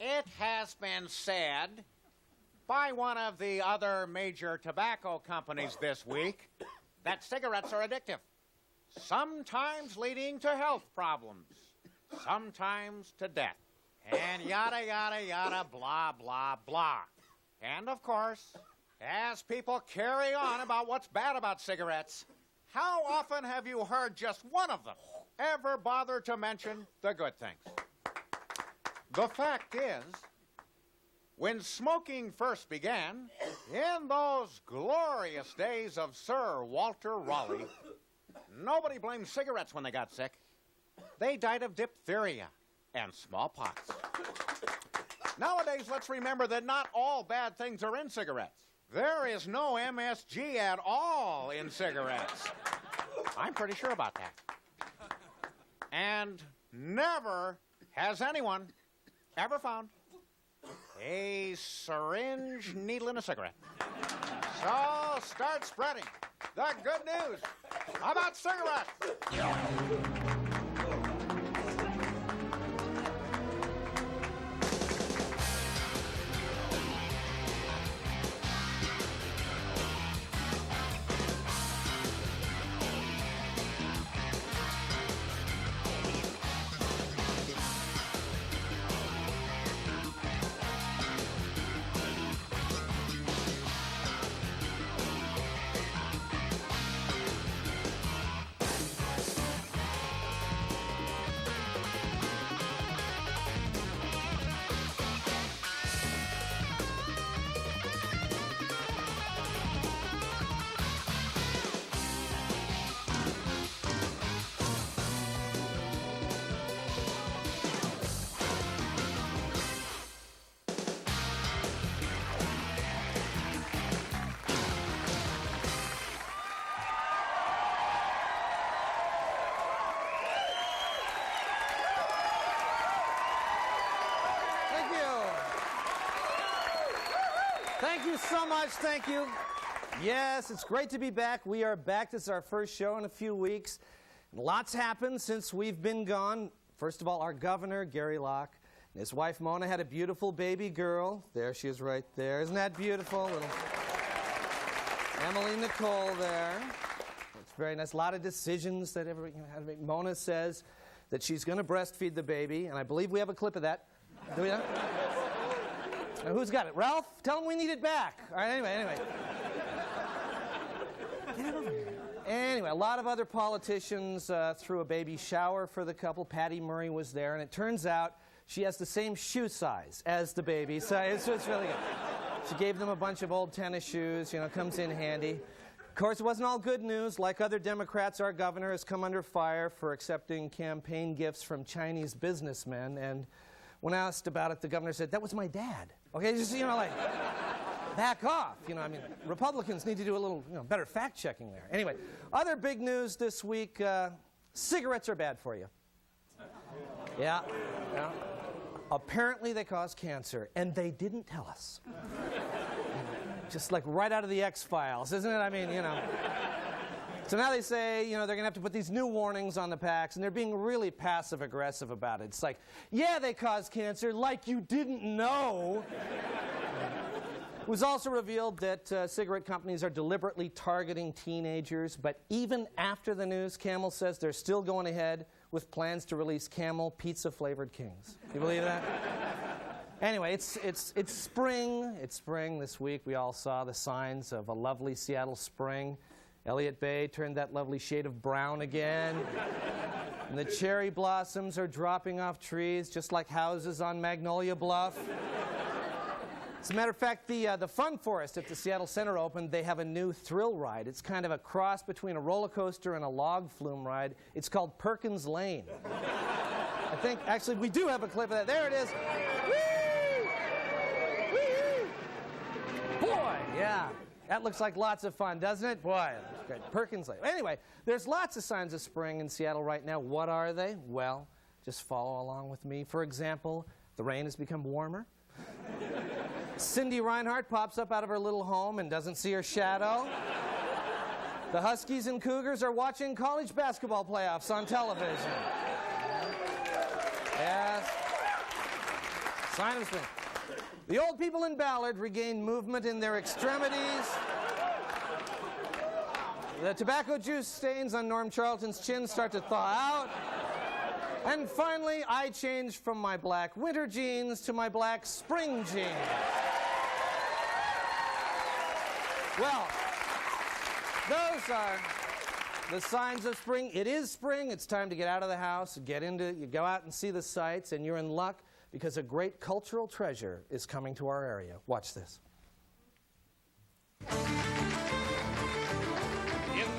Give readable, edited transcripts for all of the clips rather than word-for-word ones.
It has been said by one of the other major tobacco companies this week that cigarettes are addictive, sometimes leading to health problems, sometimes to death, and yada, yada, yada, blah, blah, blah. And, of course, as people carry on about what's bad about cigarettes, how often have you heard just one of them ever bother to mention the good things? The fact is, when smoking first began, in those glorious days of Sir Walter Raleigh, nobody blamed cigarettes when they got sick. They died of diphtheria and smallpox. Nowadays, let's remember that not all bad things are in cigarettes. There is no MSG at all in cigarettes. I'm pretty sure about that. And never has anyone ever found a syringe needle in a cigarette. So start spreading the good news about cigarettes. Thank you so much. Thank you. Yes, it's great to be back. We are back. This is our first show in a few weeks. Lots happened since we've been gone. First of all, our governor, Gary Locke, and his wife, Mona, had a beautiful baby girl. There she is right there. Isn't that beautiful? Little Emily Nicole there. It's very nice. A lot of decisions that everybody had to make. Mona says that she's going to breastfeed the baby, and I believe we have a clip of that. Do we not? Now, who's got it? Ralph? Tell him we need it back. All right, anyway. Get it over here. Anyway, a lot of other politicians threw a baby shower for the couple. Patty Murray was there, and it turns out she has the same shoe size as the baby, so it's really good. She gave them a bunch of old tennis shoes, you know, comes in handy. Of course, it wasn't all good news. Like other Democrats, our governor has come under fire for accepting campaign gifts from Chinese businessmen, and when asked about it, the governor said, "That was my dad." Okay, just, you know, like, back off. You know, I mean, Republicans need to do a little, you know, better fact-checking there. Anyway, other big news this week, cigarettes are bad for you. Yeah. Apparently they cause cancer, and they didn't tell us. Just like right out of the X-Files, isn't it? I mean, you know. So now they say, you know, they're going to have to put these new warnings on the packs, and they're being really passive-aggressive about it. It's like, yeah, they cause cancer, like you didn't know. It was also revealed that cigarette companies are deliberately targeting teenagers, but even after the news, Camel says they're still going ahead with plans to release Camel pizza-flavored Kings. You believe that? Anyway, it's spring. It's spring this week. We all saw the signs of a lovely Seattle spring. Elliott Bay turned that lovely shade of brown again. And the cherry blossoms are dropping off trees, just like houses on Magnolia Bluff. As a matter of fact, the Fun Forest at the Seattle Center opened. They have a new thrill ride. It's kind of a cross between a roller coaster and a log flume ride. It's called Perkins Lane. I think, actually, we do have a clip of that. There it is. Whee! Whee! Boy, yeah. That looks like lots of fun, doesn't it? Boy, that's great. Perkins Lane. Anyway, there's lots of signs of spring in Seattle right now. What are they? Well, just follow along with me. For example, the rain has become warmer. Cindy Reinhardt pops up out of her little home and doesn't see her shadow. The Huskies and Cougars are watching college basketball playoffs on television. Yes. Sign of spring. The old people in Ballard regain movement in their extremities. The tobacco juice stains on Norm Charlton's chin start to thaw out. And finally, I change from my black winter jeans to my black spring jeans. Well, those are the signs of spring. It is spring. It's time to get out of the house, you go out and see the sights, and you're in luck because a great cultural treasure is coming to our area. Watch this. In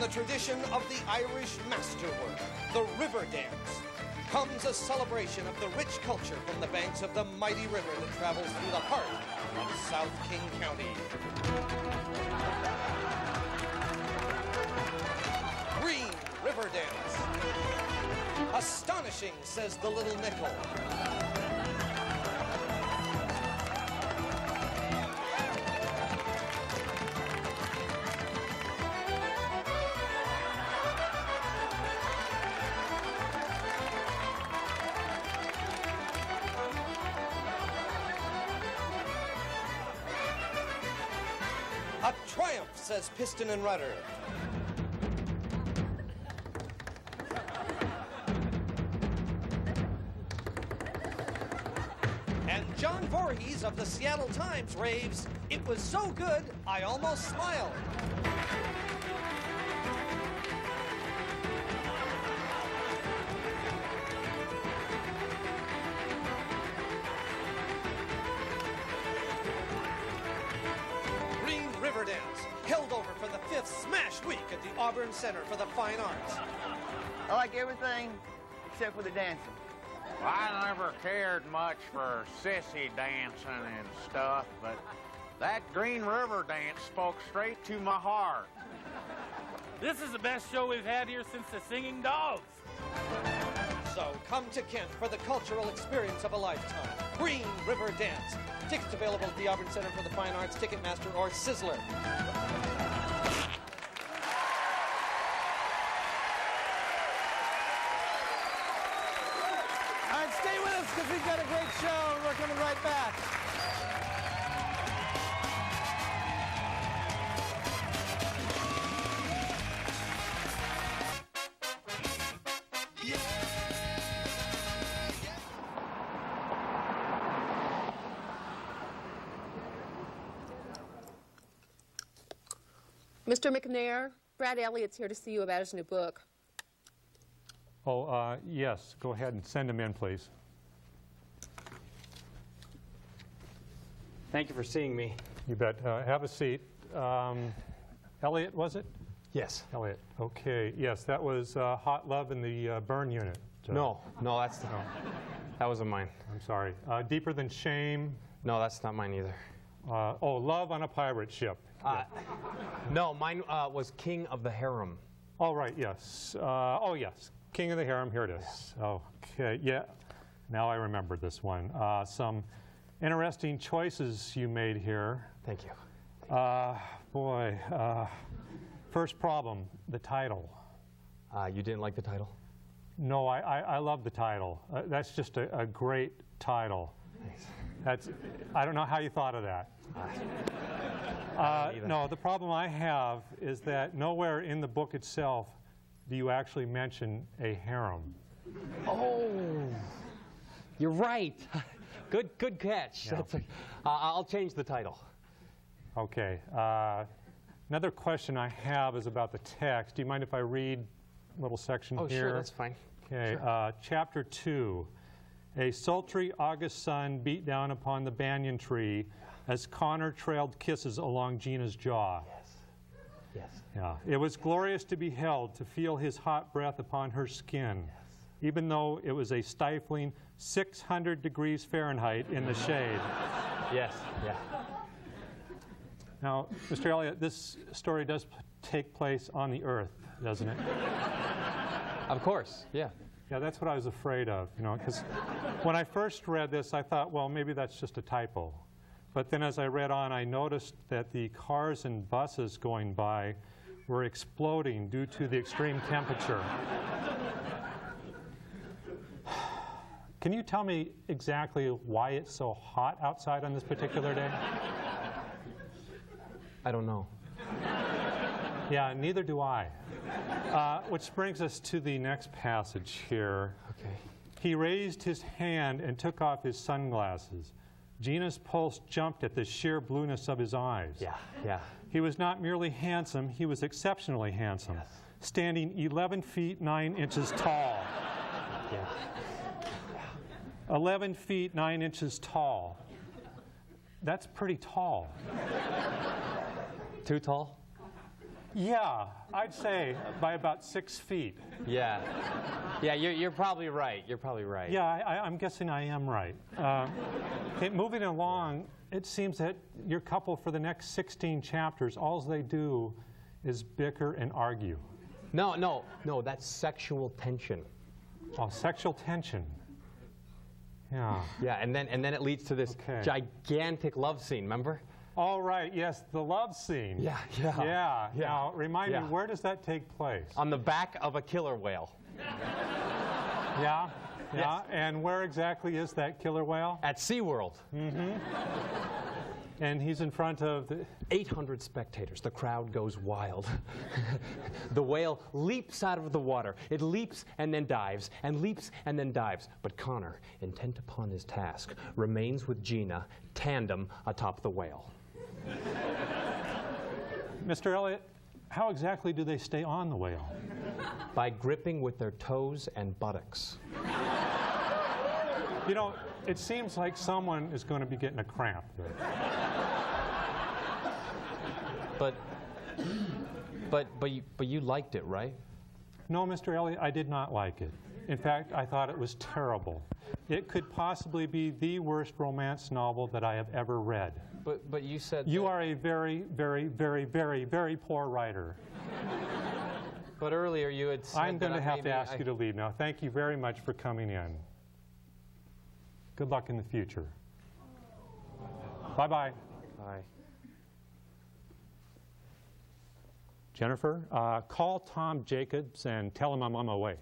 the tradition of the Irish masterwork, the river dance, comes a celebration of the rich culture from the banks of the mighty river that travels through the heart of South King County. Green River Dance. Astonishing, says the little nickel. A triumph, says Piston and Rudder. And John Voorhees of the Seattle Times raves, "It was so good, I almost smiled." Green River Dance, held over for the 5th Smash Week at the Auburn Center for the Fine Arts. I like everything except for the dancing. I never cared much for sissy dancing and stuff, but that Green River dance spoke straight to my heart. This is the best show we've had here since the Singing Dogs. So come to Kent for the cultural experience of a lifetime. Green River Dance. Tickets available at the Auburn Center for the Fine Arts, Ticketmaster, or Sizzler. All right, stay with us because we've got a great show and we're coming right back. Mr. McNair, Brad Elliott's here to see you about his new book. Oh, yes. Go ahead and send him in, please. Thank you for seeing me. You bet. Have a seat. Elliot, was it? Yes. Elliot. Okay. Yes, that was Hot Love in the burn unit. No, that wasn't mine. I'm sorry. Deeper Than Shame. No, that's not mine either. Oh, Love on a Pirate Ship. No, mine was King of the Harem. All right, yes. Oh, yes. King of the Harem. Here it is. Okay. Yeah. Now I remember this one. Some interesting choices you made here. Thank you. Boy. First problem, the title. You didn't like the title? No, I love the title. That's just a great title. Thanks. I don't know how you thought of that. No, the problem I have is that nowhere in the book itself do you actually mention a harem. Oh, you're right. Good catch. Yeah. I'll change the title. Okay. Another question I have is about the text. Do you mind if I read a little section here? Oh, sure, that's fine. Okay. Sure. Chapter 2. A sultry August sun beat down upon the banyan tree as Connor trailed kisses along Gina's jaw. Yes. Yeah. It was glorious to behold, to feel his hot breath upon her skin, even though it was a stifling 600 degrees Fahrenheit in the shade. Yes. Yeah. Now, Mr. Elliott, this story does take place on the Earth, doesn't it? Of course. Yeah. Yeah, that's what I was afraid of, because when I first read this, I thought, well, maybe that's just a typo. But then as I read on, I noticed that the cars and buses going by were exploding due to the extreme temperature. Can you tell me exactly why it's so hot outside on this particular day? I don't know. Yeah, neither do I. Which brings us to the next passage here. Okay. He raised his hand and took off his sunglasses. Gina's pulse jumped at the sheer blueness of his eyes. Yeah. He was not merely handsome, he was exceptionally handsome, standing 11 feet 9 inches tall. Yeah. 11 feet 9 inches tall. That's pretty tall. Too tall? Yeah, I'd say by about 6 feet. Yeah. Yeah, you're probably right. You're probably right. Yeah, I'm guessing I am right. Okay, moving along, it seems that your couple for the next 16 chapters, all they do is bicker and argue. No, that's sexual tension. Oh, sexual tension. Yeah. Yeah, and then it leads to this Okay. gigantic love scene, remember? All right, yes, the love scene. Yeah. Yeah. Now, remind me, where does that take place? On the back of a killer whale. Yeah? Yeah. Yes. And where exactly is that killer whale? At SeaWorld. And he's in front of the... 800 spectators. The crowd goes wild. The whale leaps out of the water. It leaps and then dives, and leaps and then dives. But Connor, intent upon his task, remains with Gina, tandem atop the whale. Mr. Elliott, how exactly do they stay on the whale? By gripping with their toes and buttocks. You know, it seems like someone is going to be getting a cramp there. But you liked it, right? No, Mr. Elliott, I did not like it. In fact, I thought it was terrible. It could possibly be the worst romance novel that I have ever read. But you said You are a very, very, very, very, very poor writer. But earlier you had said I'm going to have maybe to ask you to leave now. Thank you very much for coming in. Good luck in the future. Bye-bye. Bye. Jennifer, call Tom Jacobs and tell him I'm on my way.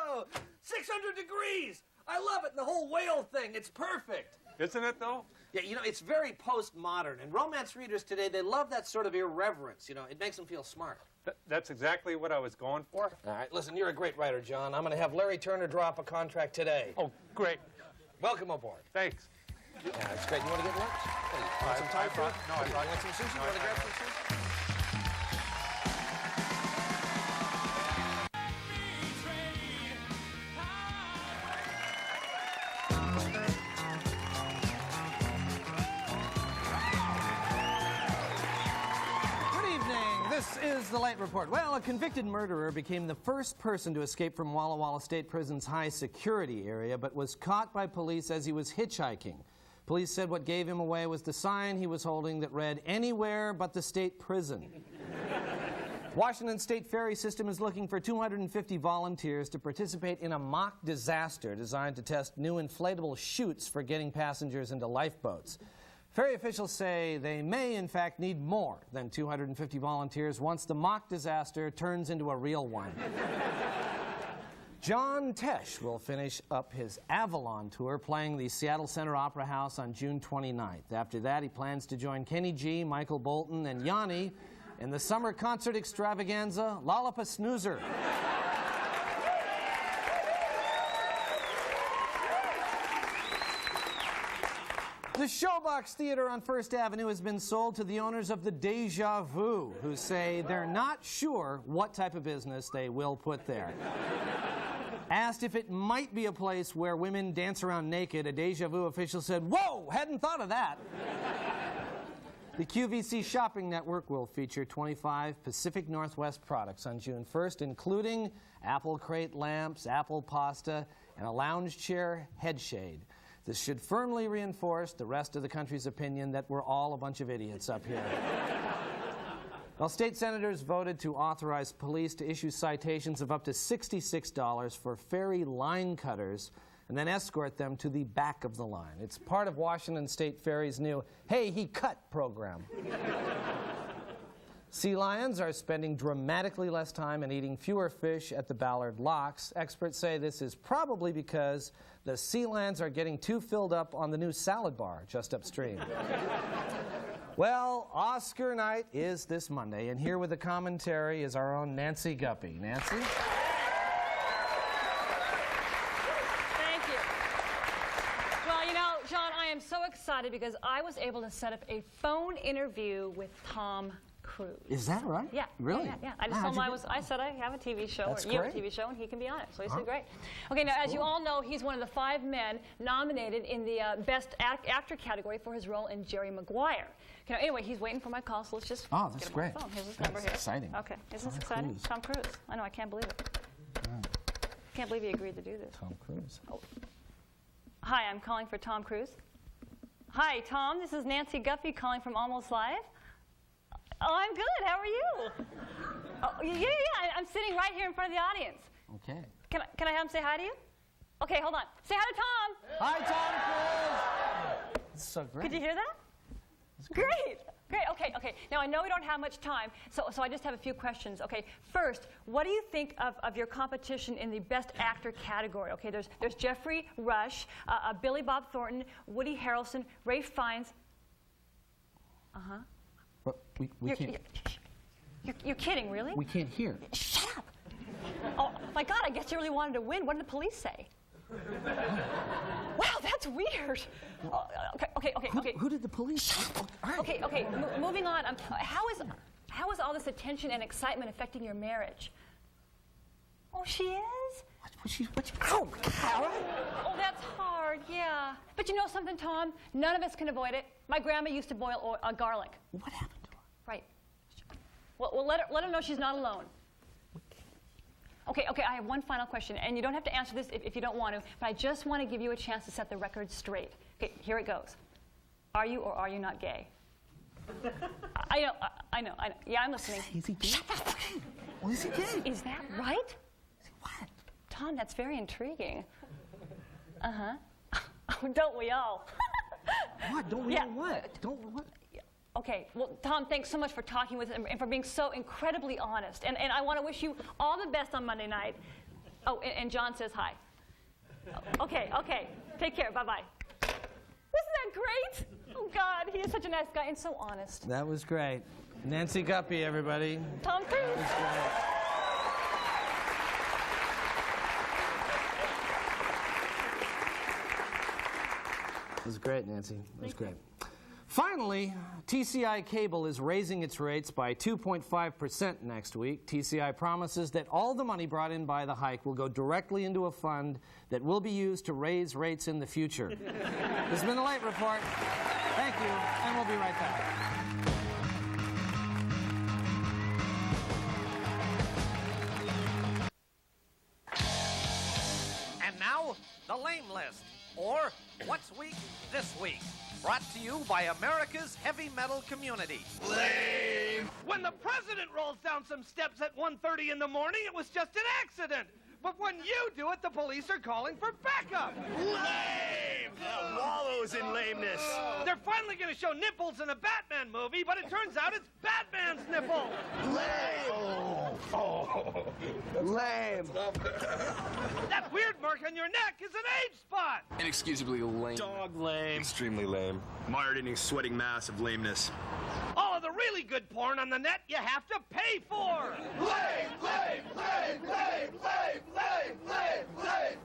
Oh, 600 degrees! I love it, and the whole whale thing. It's perfect. Isn't it, though? Yeah, you know, it's very postmodern, and romance readers today, they love that sort of irreverence. You know, it makes them feel smart. That's exactly what I was going for. All right, listen, you're a great writer, John. I'm going to have Larry Turner draw up a contract today. Oh, great. Welcome aboard. Thanks. Yeah, it's great. You want to get lunch? What do you want some Thai food? You want some sushi? You want to grab some sushi? This is the Late Report. Well, a convicted murderer became the first person to escape from Walla Walla State Prison's high security area, but was caught by police as he was hitchhiking. Police said what gave him away was the sign he was holding that read, "Anywhere but the state prison." Washington State Ferry System is looking for 250 volunteers to participate in a mock disaster designed to test new inflatable chutes for getting passengers into lifeboats. Ferry officials say they may, in fact, need more than 250 volunteers once the mock disaster turns into a real one. John Tesh will finish up his Avalon tour playing the Seattle Center Opera House on June 29th. After that, he plans to join Kenny G, Michael Bolton, and Yanni in the summer concert extravaganza, Lollapalooza. The Showbox Theater on First Avenue has been sold to the owners of the Deja Vu, who say they're not sure what type of business they will put there. Asked if it might be a place where women dance around naked, a Deja Vu official said, "Whoa, hadn't thought of that." The QVC shopping network will feature 25 Pacific Northwest products on June 1st, including Apple Crate lamps, Apple pasta, and a lounge chair head shade. This should firmly reinforce the rest of the country's opinion that we're all a bunch of idiots up here. Well, state senators voted to authorize police to issue citations of up to $66 for ferry line cutters and then escort them to the back of the line. It's part of Washington State Ferry's new Hey, He Cut program. Sea lions are spending dramatically less time and eating fewer fish at the Ballard Locks. Experts say this is probably because the sea lions are getting too filled up on the new salad bar just upstream. Well, Oscar night is this Monday, and here with the commentary is our own Nancy Guppy. Nancy? Thank you. Well, you know, John, I am so excited because I was able to set up a phone interview with Tom Cruise. Is that right? Yeah. Really? Yeah. I just told him I said I have a TV show, That's or you have a great. TV show, and he can be on it. So he said, great. Okay, now, as you all know, he's one of the 5 men nominated in the Best Actor category for his role in Jerry Maguire. Okay, now, anyway, he's waiting for my call, so let's just Oh, that's get him on the great. phone. Here's his That's number here. exciting. Okay, isn't this Tom exciting? Cruise. Tom Cruise. I know, I can't believe it. Can't believe he agreed to do this. Tom Cruise. Hi, I'm calling for Tom Cruise. Hi, Tom. This is Nancy Guppy calling from Almost Live. Oh, I'm good. How are you? Oh, yeah. I'm sitting right here in front of the audience. Okay. Can I have him say hi to you? Okay, hold on. Say hi to Tom. Hi, Tom Cruise. This is so great. Could you hear that? Great. Okay. Now, I know we don't have much time, so I just have a few questions. Okay, first, what do you think of your competition in the Best Actor category? Okay, there's Jeffrey Rush, Billy Bob Thornton, Woody Harrelson, Ralph Fiennes. Uh-huh. But we can't. You're kidding, really? We can't hear. Shut up! Oh, my God, I guess you really wanted to win. What did the police say? Wow, that's weird. Okay. Who did the police? Okay. Moving on. How is all this attention and excitement affecting your marriage? Oh, she is? Ow! Oh, that's hard, yeah. But you know something, Tom? None of us can avoid it. My grandma used to boil garlic. What happened to her? Right. Well, let her know she's not alone. Okay, I have one final question, and you don't have to answer this if you don't want to, but I just want to give you a chance to set the record straight. Okay, here it goes. Are you or are you not gay? I know. Yeah, I'm listening. Is he gay? Shut up. Well, is he gay? Is that right? What? Tom, that's very intriguing. Uh-huh. Don't we all? What? Don't we Yeah. know what? Don't what? Okay, well, Tom, thanks so much for talking with us and for being so incredibly honest. And I want to wish you all the best on Monday night. Oh, and John says hi. Okay. Take care. Bye-bye. Wasn't that great? Oh, God, he is such a nice guy and so honest. That was great. Nancy Guppy, everybody. Tom Cruise. That was great. It was great, Nancy. It was great. Finally, TCI Cable is raising its rates by 2.5% next week. TCI promises that all the money brought in by the hike will go directly into a fund that will be used to raise rates in the future. This has been The Late Report. Thank you, and we'll be right back. And now, the Lame List, or What's Weak This Week, brought to you by America's heavy metal community. Lame! When the president rolls down some steps at 1:30 in the morning, it was just an accident. But when you do it, the police are calling for backup. Lame! Wallows in lameness. They're finally going to show nipples in a Batman movie, but it turns out it's Batman's nipple. Lame! Lame! That weird mark on your neck is an age spot. Inexcusably lame. Dog lame. Extremely lame. Mired in a sweating mass of lameness. All of the really good porn on the net you have to pay for.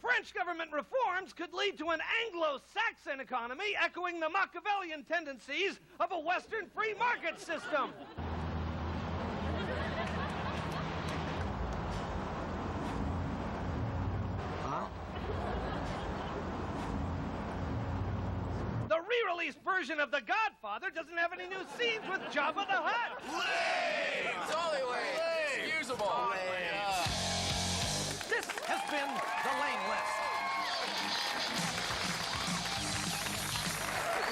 French government reforms could lead to an Anglo-Saxon economy echoing the Machiavellian tendencies of a Western free market system. The re-released version of The Godfather doesn't have any new scenes with Jabba the Hutt. Lame! Totally lame! Excusable! This has been the Lame List.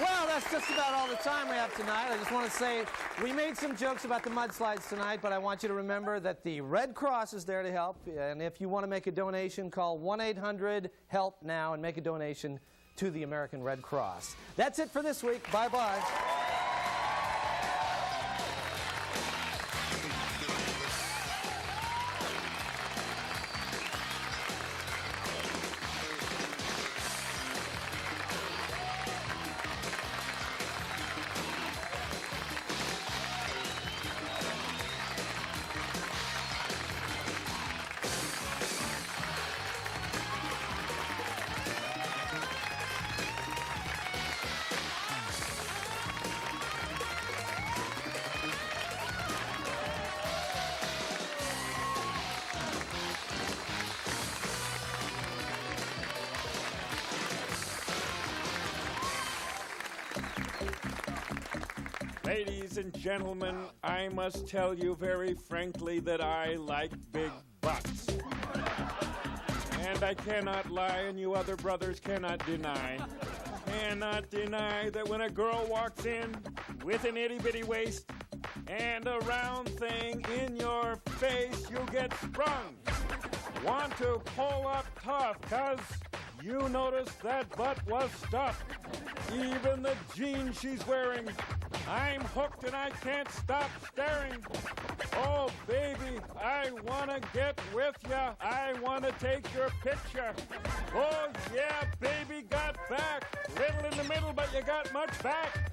Well, that's just about all the time we have tonight. I just want to say we made some jokes about the mudslides tonight, but I want you to remember that the Red Cross is there to help. And if you want to make a donation, call 1-800-HELP-NOW and make a donation to the American Red Cross. That's it for this week. Bye-bye. Ladies and gentlemen, I must tell you very frankly that I like big butts. And I cannot lie, and you other brothers cannot deny that when a girl walks in with an itty-bitty waist and a round thing in your face, you get sprung. Want to pull up tough, 'cause you noticed that butt was stuffed. Even the jeans she's wearing, I'm hooked and I can't stop staring. Oh, baby, I want to get with ya. I want to take your picture. Oh, yeah, baby, got back. Little in the middle, but you got much back.